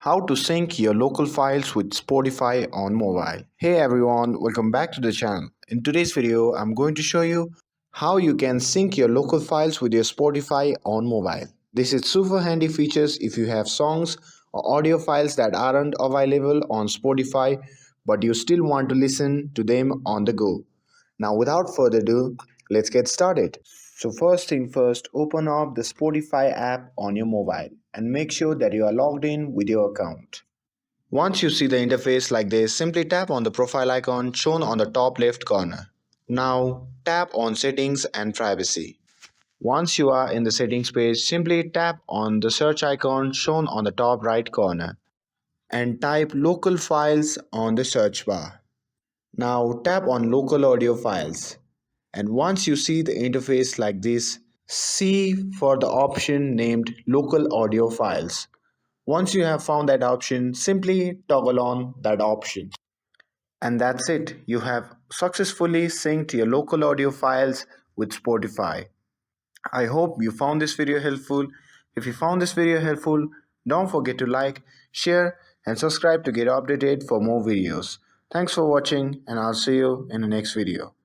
How to sync your local files with Spotify on mobile. Hey everyone, welcome back to the channel. In today's video, I'm going to show you how you can sync your local files with your Spotify on mobile. This is super handy features if you have songs or audio files that aren't available on Spotify but you still want to listen to them on the go. Now without further ado, let's get started. So first thing first, open up the Spotify app on your mobile and make sure that you are logged in with your account. Once you see the interface like this, simply tap on the profile icon shown on the top left corner. Now tap on Settings and Privacy. Once you are in the settings page, simply tap on the search icon shown on the top right corner and type local files on the search bar. Now tap on local audio files. And once you see the interface like this, see for the option named local audio files. Once you have found that option, simply toggle on that option. And that's it. You have successfully synced your local audio files with Spotify. I hope you found this video helpful. If you found this video helpful, don't forget to like, share, and subscribe to get updated for more videos. Thanks for watching, and I'll see you in the next video.